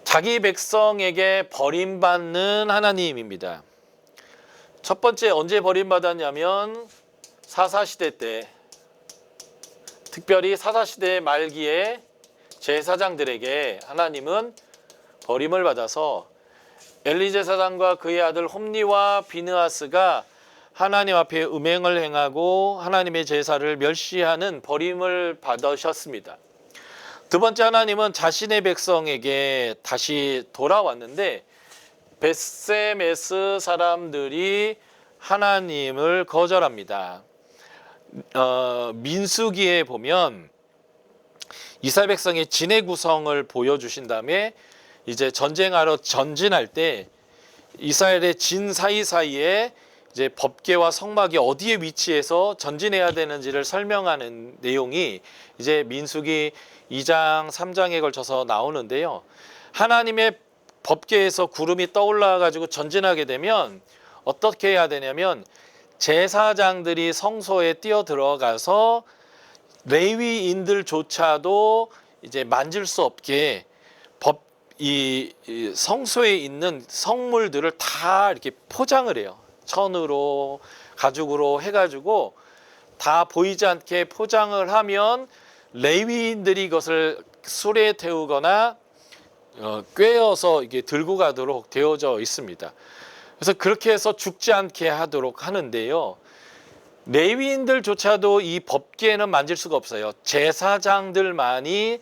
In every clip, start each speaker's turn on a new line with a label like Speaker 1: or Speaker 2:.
Speaker 1: 자기 백성에게 버림받는 하나님입니다. 첫 번째 언제 버림받았냐면 사사시대 때, 특별히 사사시대 말기에 제사장들에게 하나님은 버림을 받아서 엘리 제사장과 그의 아들 홈니와 비느하스가 하나님 앞에 음행을 행하고 하나님의 제사를 멸시하는 버림을 받으셨습니다. 두 번째, 하나님은 자신의 백성에게 다시 돌아왔는데 벳세메스 사람들이 하나님을 거절합니다. 민수기에 보면 이스라엘 백성의 진의 구성을 보여주신 다음에 이제 전쟁하러 전진할 때 이스라엘의 진 사이사이에 이제 법궤와 성막이 어디에 위치해서 전진해야 되는지를 설명하는 내용이 이제 민수기 2장, 3장에 걸쳐서 나오는데요. 하나님의 법궤에서 구름이 떠올라 가지고 전진하게 되면 어떻게 해야 되냐면 제사장들이 성소에 뛰어 들어가서 레위인들조차도 이제 만질 수 없게 이 성소에 있는 성물들을 다 이렇게 포장을 해요. 천으로, 가죽으로 해가지고 다 보이지 않게 포장을 하면 레위인들이 이것을 수레에 태우거나 꿰어서 이게 들고 가도록 되어져 있습니다. 그래서 그렇게 해서 죽지 않게 하도록 하는데요. 레위인들조차도 이 법궤는 만질 수가 없어요. 제사장들만이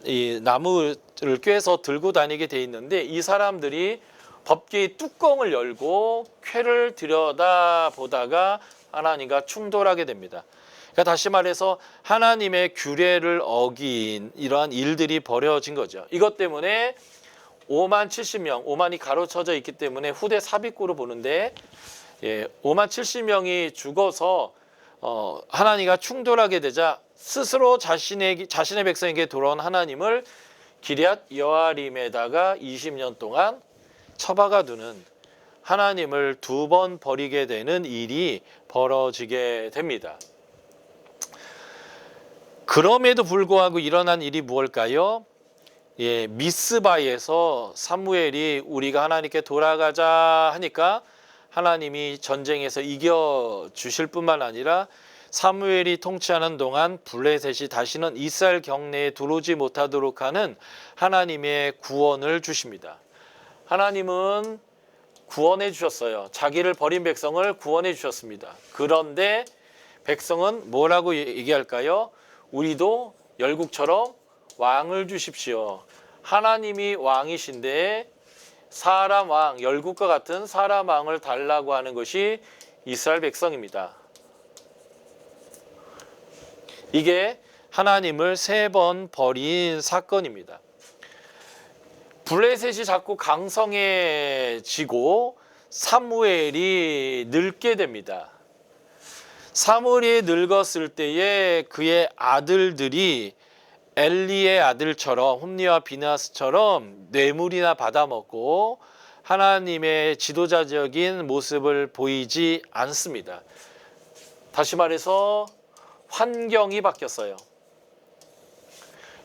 Speaker 1: 이 나무를 꿰서 들고 다니게 돼 있는데 이 사람들이 법궤의 뚜껑을 열고 쾌를 들여다보다가 하나님과 충돌하게 됩니다. 그러니까 다시 말해서 하나님의 규례를 어긴 이러한 일들이 벌어진 거죠. 이것 때문에 5만 70명, 5만이 가로쳐져 있기 때문에 후대 삽입구로 보는데 5만 70명이 죽어서 하나님과 충돌하게 되자 스스로 자신의 백성에게 돌아온 하나님을 기럇 여아림에다가 20년 동안 처박아 두는, 하나님을 두 번 버리게 되는 일이 벌어지게 됩니다. 그럼에도 불구하고 일어난 일이 무엇일까요? 미스바에서 사무엘이 우리가 하나님께 돌아가자 하니까 하나님이 전쟁에서 이겨 주실 뿐만 아니라 사무엘이 통치하는 동안 블레셋이 다시는 이스라엘 경내에 들어오지 못하도록 하는 하나님의 구원을 주십니다. 하나님은 구원해 주셨어요. 자기를 버린 백성을 구원해 주셨습니다. 그런데 백성은 뭐라고 얘기할까요? 우리도 열국처럼 왕을 주십시오. 하나님이 왕이신데 사람 왕, 열국과 같은 사람 왕을 달라고 하는 것이 이스라엘 백성입니다. 이게 하나님을 3번 버린 사건입니다. 블레셋이 자꾸 강성해지고 사무엘이 늙게 됩니다. 사무엘이 늙었을 때에 그의 아들들이 엘리의 아들처럼 홈니와 비느하스처럼 뇌물이나 받아먹고 하나님의 지도자적인 모습을 보이지 않습니다. 다시 말해서 환경이 바뀌었어요.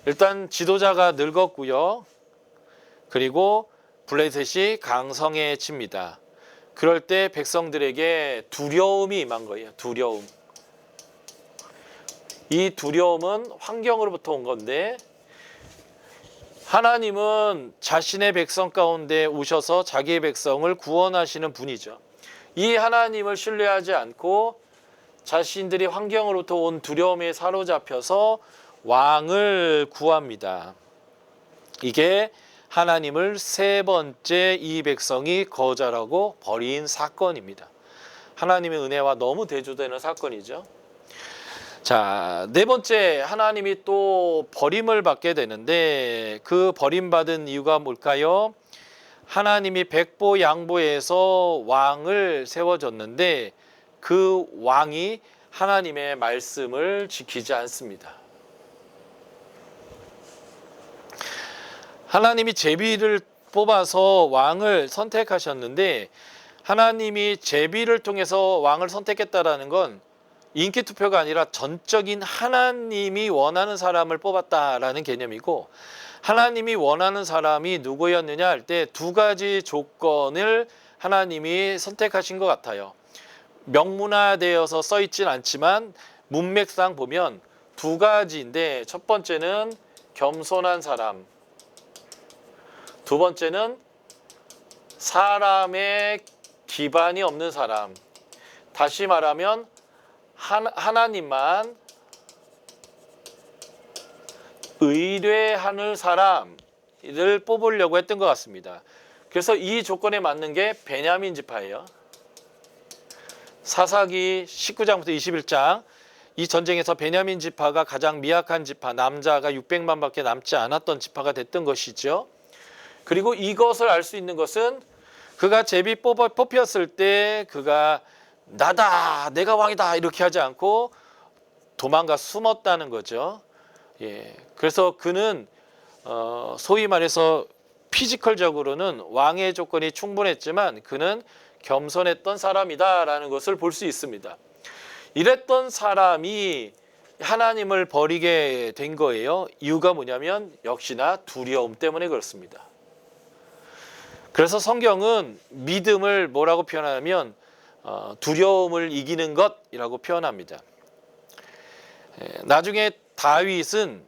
Speaker 1: 일단 지도자가 늙었고요. 그리고 블레셋이 강성해집니다. 그럴 때 백성들에게 두려움이 임한 거예요. 두려움. 이 두려움은 환경으로부터 온 건데 하나님은 자신의 백성 가운데 오셔서 자기의 백성을 구원하시는 분이죠. 이 하나님을 신뢰하지 않고 자신들이 환경으로부터 온 두려움에 사로잡혀서 왕을 구합니다. 이게 하나님을 3번째 이 백성이 거절하고 버린 사건입니다. 하나님의 은혜와 너무 대조되는 사건이죠. 자, 4번째, 하나님이 또 버림을 받게 되는데 그 버림받은 이유가 뭘까요? 하나님이 백보 양보해서 왕을 세워줬는데 그 왕이 하나님의 말씀을 지키지 않습니다. 하나님이 제비를 뽑아서 왕을 선택하셨는데 하나님이 제비를 통해서 왕을 선택했다라는 건 인기 투표가 아니라 전적인 하나님이 원하는 사람을 뽑았다라는 개념이고, 하나님이 원하는 사람이 누구였느냐 할 때 두 가지 조건을 하나님이 선택하신 것 같아요. 명문화되어서 써 있진 않지만 문맥상 보면 두 가지인데, 첫 번째는 겸손한 사람, 두 번째는 사람의 기반이 없는 사람. 다시 말하면 하나님만 의뢰하는 사람을 뽑으려고 했던 것 같습니다. 그래서 이 조건에 맞는 게 베냐민 지파예요. 사사기 19장부터 21장, 이 전쟁에서 베냐민 지파가 가장 미약한 지파, 남자가 600만밖에 남지 않았던 지파가 됐던 것이죠. 그리고 이것을 알 수 있는 것은 그가 제비 뽑혔을 때 그가 나다, 내가 왕이다 이렇게 하지 않고 도망가 숨었다는 거죠. 예, 그래서 그는 소위 말해서 피지컬적으로는 왕의 조건이 충분했지만 그는 겸손했던 사람이다라는 것을 볼 수 있습니다. 이랬던 사람이 하나님을 버리게 된 거예요. 이유가 뭐냐면 역시나 두려움 때문에 그렇습니다. 그래서 성경은 믿음을 뭐라고 표현하냐면 두려움을 이기는 것이라고 표현합니다. 나중에 다윗은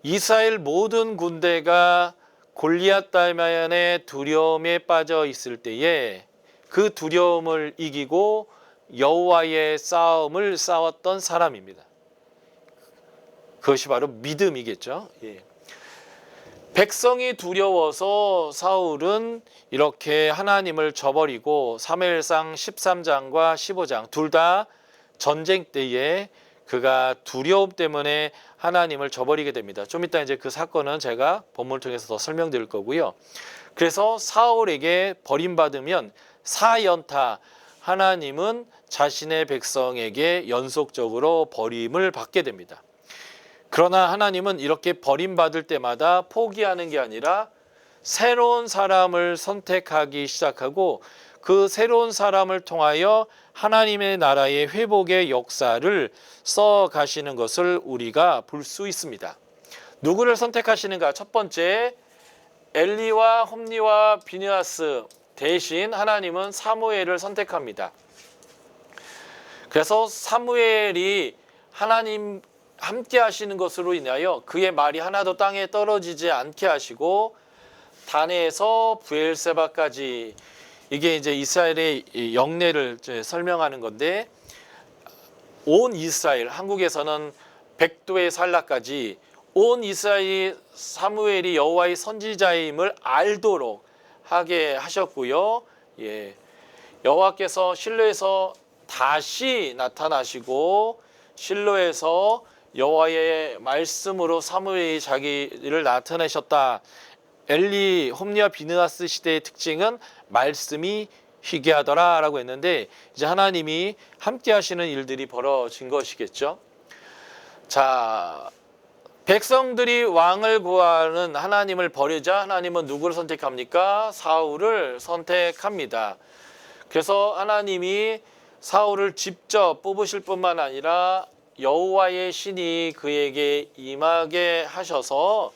Speaker 1: 이스라엘 모든 군대가 골리앗 달만의 두려움에 빠져 있을 때에 그 두려움을 이기고 여호와의 싸움을 싸웠던 사람입니다. 그것이 바로 믿음이겠죠. 예. 백성이 두려워서 사울은 이렇게 하나님을 저버리고 사무엘상 13장과 15장 둘 다 전쟁 때에 그가 두려움 때문에 하나님을 저버리게 됩니다. 좀 이따 이제 그 사건은 제가 본문을 통해서 더 설명드릴 거고요. 그래서 사울에게 버림받으면 4연타 하나님은 자신의 백성에게 연속적으로 버림을 받게 됩니다. 그러나 하나님은 이렇게 버림받을 때마다 포기하는 게 아니라 새로운 사람을 선택하기 시작하고 그 새로운 사람을 통하여 하나님의 나라의 회복의 역사를 써 가시는 것을 우리가 볼 수 있습니다. 누구를 선택하시는가? 첫 번째, 엘리와 홈리와 비느하스 대신 하나님은 사무엘을 선택합니다. 그래서 사무엘이 하나님 함께 하시는 것으로 인하여 그의 말이 하나도 땅에 떨어지지 않게 하시고 단에서 브엘세바까지, 이게 이제 이스라엘의 영내를 설명하는 건데, 온 이스라엘, 한국에서는 백도의 산라까지 온 이스라엘이 사무엘이 여호와의 선지자임을 알도록 하게 하셨고요. 예, 여호와께서 실로에서 다시 나타나시고 실로에서 여호와의 말씀으로 사무엘이 자기를 나타내셨다. 엘리, 홈리와 비느하스 시대의 특징은 말씀이 희귀하더라라고 했는데, 이제 하나님이 함께 하시는 일들이 벌어진 것이겠죠. 자, 백성들이 왕을 구하는 하나님을 버리자 하나님은 누구를 선택합니까? 사울을 선택합니다. 그래서 하나님이 사울을 직접 뽑으실 뿐만 아니라 여호와의 신이 그에게 임하게 하셔서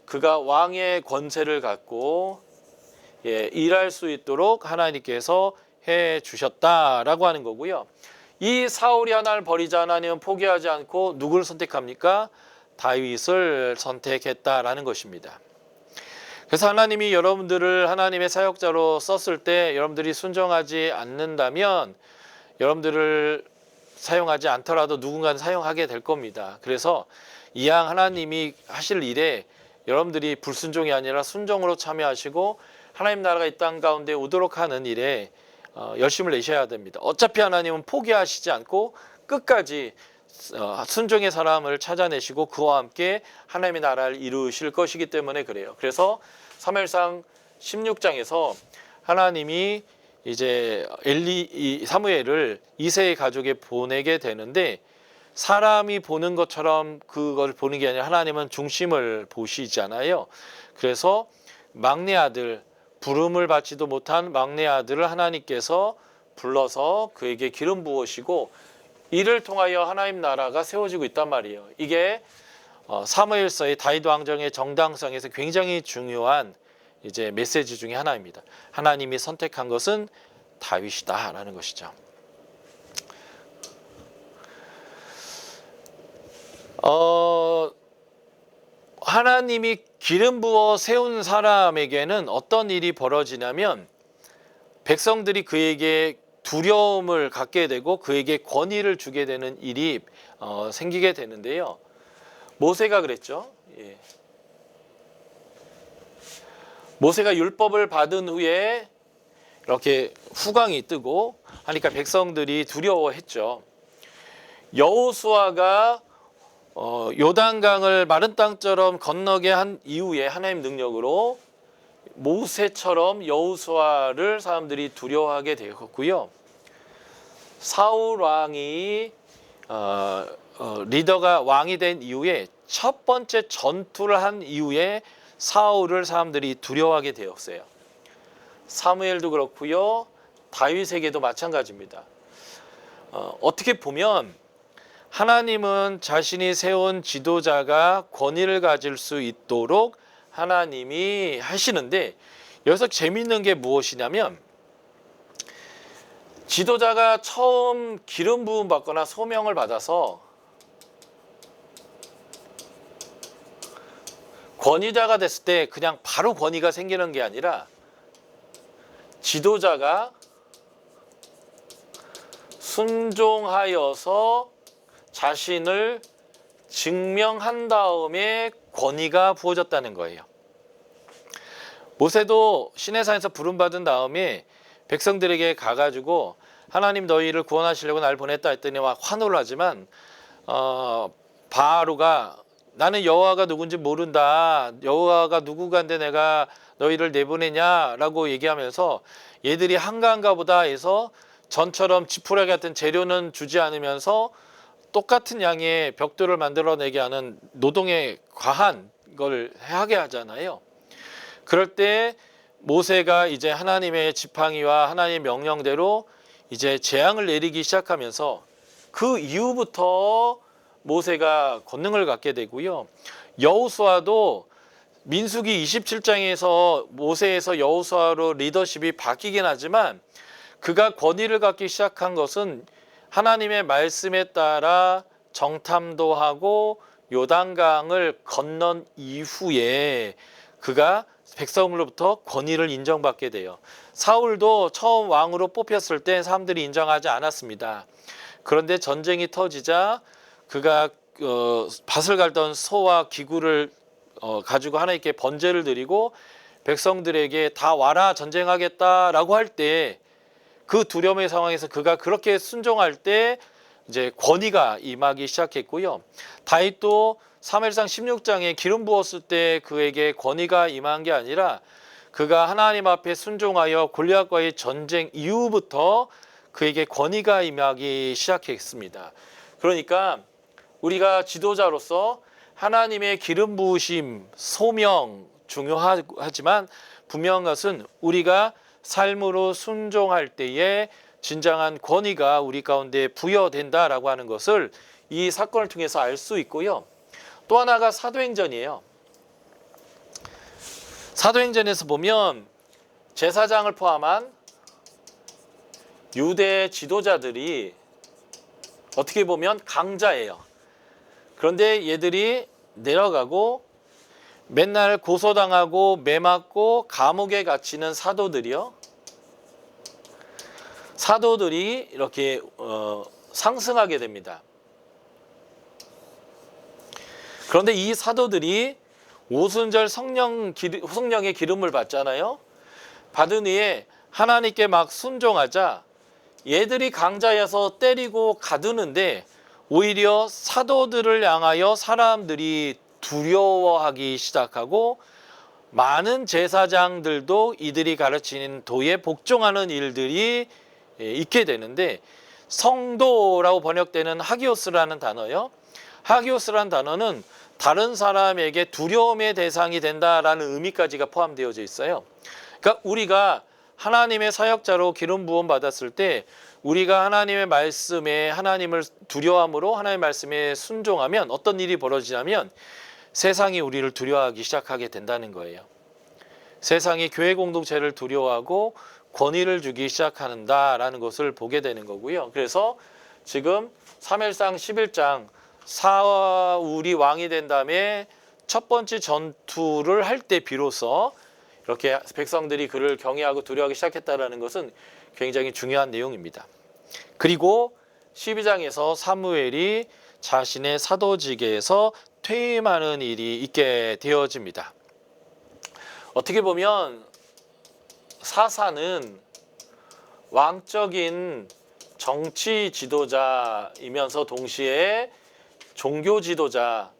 Speaker 1: 그가 왕의 권세를 갖고 일할 수 있도록 하나님께서 해 주셨다라고 하는 거고요. 이 사울이 하나를 버리자 하나님은 포기하지 않고 누구를 선택합니까? 다윗을 선택했다라는 것입니다. 그래서 하나님이 여러분들을 하나님의 사역자로 썼을 때 여러분들이 순종하지 않는다면 여러분들을 사용하지 않더라도 누군가는 사용하게 될 겁니다. 그래서 이왕 하나님이 하실 일에 여러분들이 불순종이 아니라 순종으로 참여하시고 하나님 나라가 이 땅 가운데 오도록 하는 일에 열심을 내셔야 됩니다. 어차피 하나님은 포기하시지 않고 끝까지 순종의 사람을 찾아내시고 그와 함께 하나님의 나라를 이루실 것이기 때문에 그래요. 그래서 사무엘상 16장에서 하나님이 이제 사무엘을 이새의 가족에 보내게 되는데, 사람이 보는 것처럼 그걸 보는 게 아니라 하나님은 중심을 보시잖아요. 그래서 막내 아들, 부름을 받지도 못한 막내 아들을 하나님께서 불러서 그에게 기름 부으시고 이를 통하여 하나님 나라가 세워지고 있단 말이에요. 이게 사무엘서의 다윗 왕정의 정당성에서 굉장히 중요한 이제 메시지 중에 하나입니다. 하나님이 선택한 것은 다윗이다라는 것이죠. 하나님이 기름 부어 세운 사람에게는 어떤 일이 벌어지냐면 백성들이 그에게 두려움을 갖게 되고 그에게 권위를 주게 되는 일이 생기게 되는데요. 모세가 그랬죠. 예. 모세가 율법을 받은 후에 이렇게 후광이 뜨고 하니까 백성들이 두려워했죠. 여호수아가 요단강을 마른 땅처럼 건너게 한 이후에 하나님 능력으로 모세처럼 여호수아를 사람들이 두려워하게 되었고요. 사울 왕이 리더가 왕이 된 이후에 첫 번째 전투를 한 이후에 사울을 사람들이 두려워하게 되었어요. 사무엘도 그렇고요. 다윗에게도 마찬가지입니다. 어떻게 보면 하나님은 자신이 세운 지도자가 권위를 가질 수 있도록 하나님이 하시는데 여기서 재미있는 게 무엇이냐면 지도자가 처음 기름 부음 받거나 소명을 받아서 권위자가 됐을 때 그냥 바로 권위가 생기는 게 아니라 지도자가 순종하여서 자신을 증명한 다음에 권위가 부어졌다는 거예요. 모세도 시내산에서 부름받은 다음에 백성들에게 가가지고 하나님 너희를 구원하시려고 날 보냈다 했더니 막 환호를 하지만 바로가 나는 여호와가 누군지 모른다. 여호와가 누구간데 내가 너희를 내보내냐라고 얘기하면서 얘들이 한가한가 보다 해서 전처럼 지푸라기 같은 재료는 주지 않으면서 똑같은 양의 벽돌을 만들어내게 하는 노동에 과한 걸 하게 하잖아요. 그럴 때 모세가 이제 하나님의 지팡이와 하나님의 명령대로 이제 재앙을 내리기 시작하면서 그 이후부터 모세가 권능을 갖게 되고요. 여호수아도 민수기 27장에서 모세에서 여호수아로 리더십이 바뀌긴 하지만 그가 권위를 갖기 시작한 것은 하나님의 말씀에 따라 정탐도 하고 요단강을 건넌 이후에 그가 백성으로부터 권위를 인정받게 돼요. 사울도 처음 왕으로 뽑혔을 때 사람들이 인정하지 않았습니다. 그런데 전쟁이 터지자 그가 밭을 갈던 소와 기구를 가지고 하나님께 번제를 드리고 백성들에게 다 와라 전쟁하겠다라고 할 때 그 두려움의 상황에서 그가 그렇게 순종할 때 이제 권위가 임하기 시작했고요. 다윗도 사무엘상 16장에 기름 부었을 때 그에게 권위가 임한 게 아니라 그가 하나님 앞에 순종하여 골리앗과의 전쟁 이후부터 그에게 권위가 임하기 시작했습니다. 그러니까 우리가 지도자로서 하나님의 기름 부으심, 소명 중요하지만 분명한 것은 우리가 삶으로 순종할 때에 진정한 권위가 우리 가운데 부여된다라고 하는 것을 이 사건을 통해서 알 수 있고요. 또 하나가 사도행전이에요. 사도행전에서 보면 제사장을 포함한 유대 지도자들이 어떻게 보면 강자예요. 그런데 얘들이 내려가고 맨날 고소당하고 매맞고 감옥에 갇히는 사도들이 이렇게 상승하게 됩니다. 그런데 이 사도들이 오순절 성령의 기름을 받잖아요. 받은 후에 하나님께 막 순종하자 얘들이 강자여서 때리고 가두는데 오히려 사도들을 향하여 사람들이 두려워하기 시작하고 많은 제사장들도 이들이 가르치는 도에 복종하는 일들이 있게 되는데 성도라고 번역되는 하기오스라는 단어요. 하기오스라는 단어는 다른 사람에게 두려움의 대상이 된다라는 의미까지가 포함되어져 있어요. 그러니까 우리가 하나님의 사역자로 기름 부음 받았을 때 우리가 하나님의 말씀에 하나님을 두려워함으로 하나님의 말씀에 순종하면 어떤 일이 벌어지냐면 세상이 우리를 두려워하기 시작하게 된다는 거예요. 세상이 교회 공동체를 두려워하고 권위를 주기 시작한다라는 것을 보게 되는 거고요. 그래서 지금 사무엘상 11장 사울이 왕이 된 다음에 첫 번째 전투를 할 때 비로소 이렇게 백성들이 그를 경외하고 두려워하기 시작했다는 것은 굉장히 중요한 내용입니다. 그리고 12장에서 사무엘이 자신의 사도직에서 퇴임하는 일이 있게 되어집니다. 어떻게 보면 사사는 왕적인 정치 지도자이면서 동시에 종교 지도자,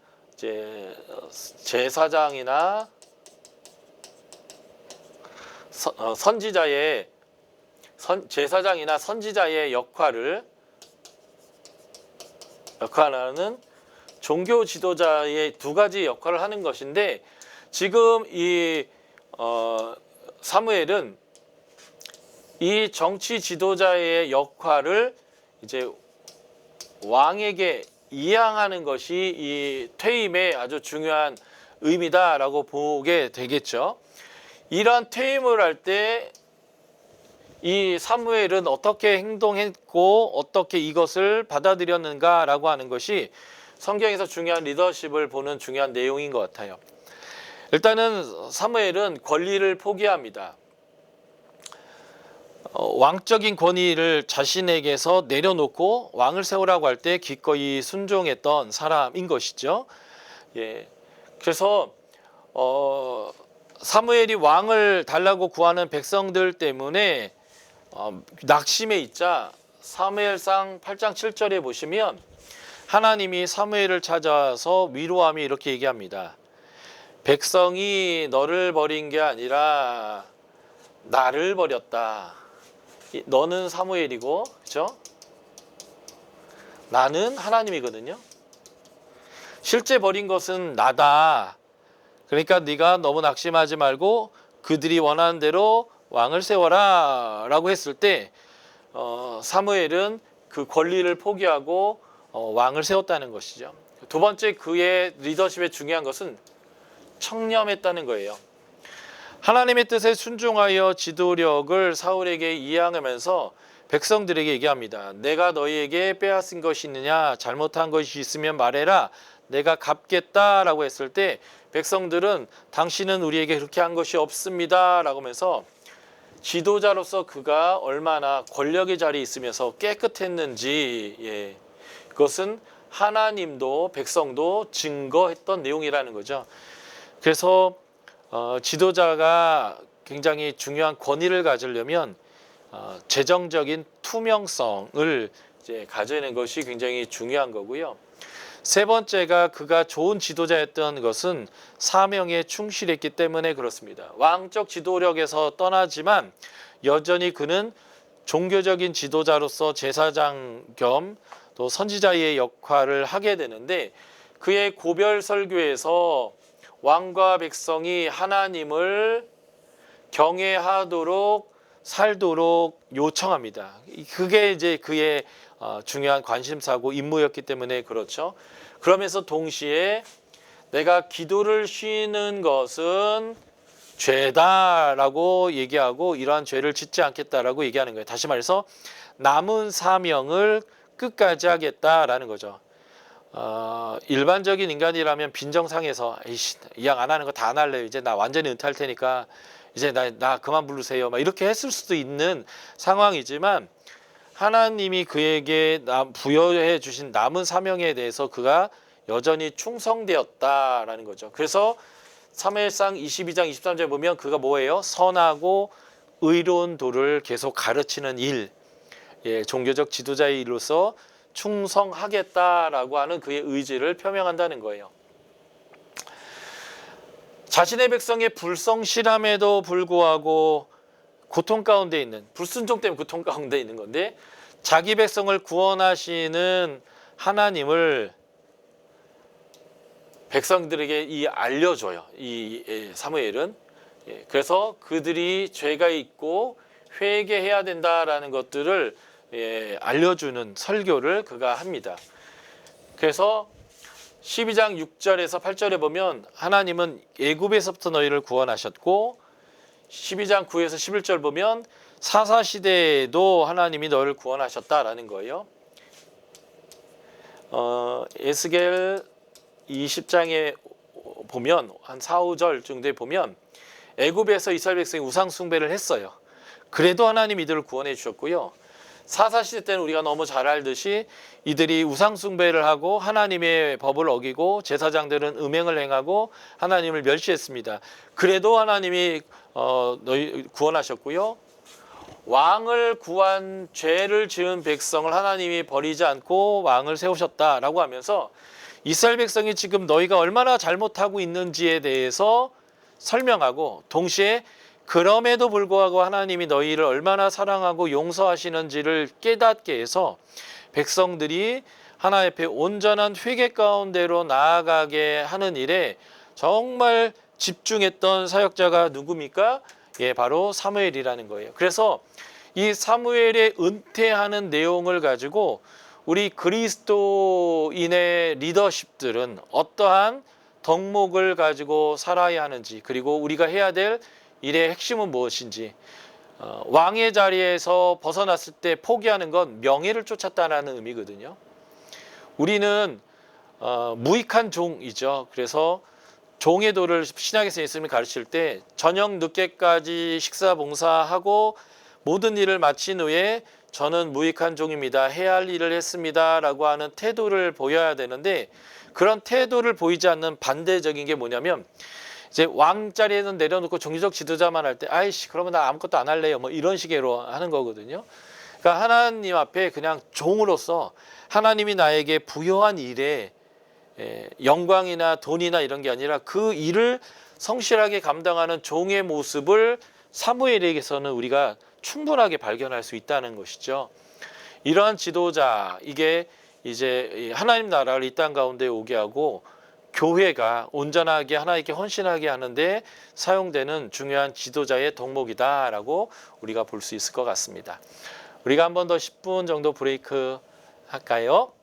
Speaker 1: 제사장이나 제사장이나 선지자의 역할을 하는 종교 지도자의 두 가지 역할을 하는 것인데, 지금 이 사무엘은 이 정치 지도자의 역할을 이제 왕에게 이양하는 것이 이 퇴임의 아주 중요한 의미다라고 보게 되겠죠. 이러한 퇴임을 할 때 이 사무엘은 어떻게 행동했고 어떻게 이것을 받아들였는가라고 하는 것이 성경에서 중요한 리더십을 보는 중요한 내용인 것 같아요. 일단은 사무엘은 권리를 포기합니다. 왕적인 권위를 자신에게서 내려놓고 왕을 세우라고 할 때 기꺼이 순종했던 사람인 것이죠. 예. 그래서 사무엘이 왕을 달라고 구하는 백성들 때문에 낙심해 있자 사무엘상 8장 7절에 보시면 하나님이 사무엘을 찾아서 위로함이 이렇게 얘기합니다. 백성이 너를 버린 게 아니라 나를 버렸다. 너는 사무엘이고, 그렇죠? 나는 하나님이거든요. 실제 버린 것은 나다. 그러니까 네가 너무 낙심하지 말고 그들이 원하는 대로 왕을 세워라 라고 했을 때 사무엘은 그 권리를 포기하고 왕을 세웠다는 것이죠. 두 번째, 그의 리더십의 중요한 것은 청렴했다는 거예요. 하나님의 뜻에 순종하여 지도력을 사울에게 이양하면서 백성들에게 얘기합니다. 내가 너희에게 빼앗은 것이 있느냐, 잘못한 것이 있으면 말해라, 내가 갚겠다라고 했을 때 백성들은 당신은 우리에게 그렇게 한 것이 없습니다 라고 하면서 지도자로서 그가 얼마나 권력의 자리에 있으면서 깨끗했는지, 그것은 하나님도 백성도 증거했던 내용이라는 거죠. 그래서 지도자가 굉장히 중요한 권위를 가지려면 재정적인 투명성을 이제 가져내는 것이 굉장히 중요한 거고요. 세 번째가 그가 좋은 지도자였던 것은 사명에 충실했기 때문에 그렇습니다. 왕적 지도력에서 떠나지만 여전히 그는 종교적인 지도자로서 제사장 겸 또 선지자의 역할을 하게 되는데, 그의 고별 설교에서 왕과 백성이 하나님을 경외하도록 살도록 요청합니다. 그게 이제 그의 중요한 관심사고 임무였기 때문에 그렇죠. 그러면서 동시에 내가 기도를 쉬는 것은 죄다라고 얘기하고 이러한 죄를 짓지 않겠다라고 얘기하는 거예요. 다시 말해서 남은 사명을 끝까지 하겠다라는 거죠. 일반적인 인간이라면 빈정상에서 이 양 안 하는 거 다 안 할래요. 이제 나 완전히 은퇴할 테니까 이제 나 그만 부르세요. 막 이렇게 했을 수도 있는 상황이지만 하나님이 그에게 부여해 주신 남은 사명에 대해서 그가 여전히 충성되었다라는 거죠. 그래서 사무엘상 22장 23절에 보면 그가 뭐예요? 선하고 의로운 도를 계속 가르치는 일, 종교적 지도자의 일로서 충성하겠다라고 하는 그의 의지를 표명한다는 거예요. 자신의 백성의 불성실함에도 불구하고 고통 가운데 있는, 불순종 때문에 고통 가운데 있는 건데, 자기 백성을 구원하시는 하나님을 백성들에게 알려줘요. 이 사무엘은. 그래서 그들이 죄가 있고 회개해야 된다라는 것들을 알려주는 설교를 그가 합니다. 그래서 12장 6절에서 8절에 보면 하나님은 애굽에서부터 너희를 구원하셨고 12장 9에서 11절 보면 사사시대에도 하나님이 너를 구원하셨다라는 거예요. 에스겔 20장에 보면 한 4, 5절 정도에 보면 애굽에서 이스라엘 백성이 우상 숭배를 했어요. 그래도 하나님 이들을 구원해 주셨고요. 사사시대 때는 우리가 너무 잘 알듯이 이들이 우상 숭배를 하고 하나님의 법을 어기고 제사장들은 음행을 행하고 하나님을 멸시했습니다. 그래도 하나님이 너희 구원하셨고요. 왕을 구한 죄를 지은 백성을 하나님이 버리지 않고 왕을 세우셨다라고 하면서 이스라엘 백성이 지금 너희가 얼마나 잘못하고 있는지에 대해서 설명하고 동시에 그럼에도 불구하고 하나님이 너희를 얼마나 사랑하고 용서하시는지를 깨닫게 해서 백성들이 하나님 앞에 온전한 회개 가운데로 나아가게 하는 일에 정말 집중했던 사역자가 누굽니까? 바로 사무엘이라는 거예요. 그래서 이 사무엘의 은퇴하는 내용을 가지고 우리 그리스도인의 리더십들은 어떠한 덕목을 가지고 살아야 하는지, 그리고 우리가 해야 될 일의 핵심은 무엇인지, 왕의 자리에서 벗어났을 때 포기하는 건 명예를 쫓았다는 의미거든요. 우리는 무익한 종이죠. 그래서 종의 도를 신약에서 예수님이 가르칠 때 저녁 늦게까지 식사 봉사하고 모든 일을 마친 후에 저는 무익한 종입니다. 해야 할 일을 했습니다. 라고 하는 태도를 보여야 되는데 그런 태도를 보이지 않는 반대적인 게 뭐냐면 이제 왕자리에는 내려놓고 종교적 지도자만 할 때 아이씨 그러면 나 아무것도 안 할래요. 뭐 이런 식으로 하는 거거든요. 그러니까 하나님 앞에 그냥 종으로서 하나님이 나에게 부여한 일에 영광이나 돈이나 이런 게 아니라 그 일을 성실하게 감당하는 종의 모습을 사무엘에게서는 우리가 충분하게 발견할 수 있다는 것이죠. 이러한 지도자, 이게 이제 하나님 나라를 이 땅 가운데 오게 하고 교회가 온전하게 하나님께 헌신하게 하는데 사용되는 중요한 지도자의 덕목이다라고 우리가 볼 수 있을 것 같습니다. 우리가 한 번 더 10분 정도 브레이크 할까요?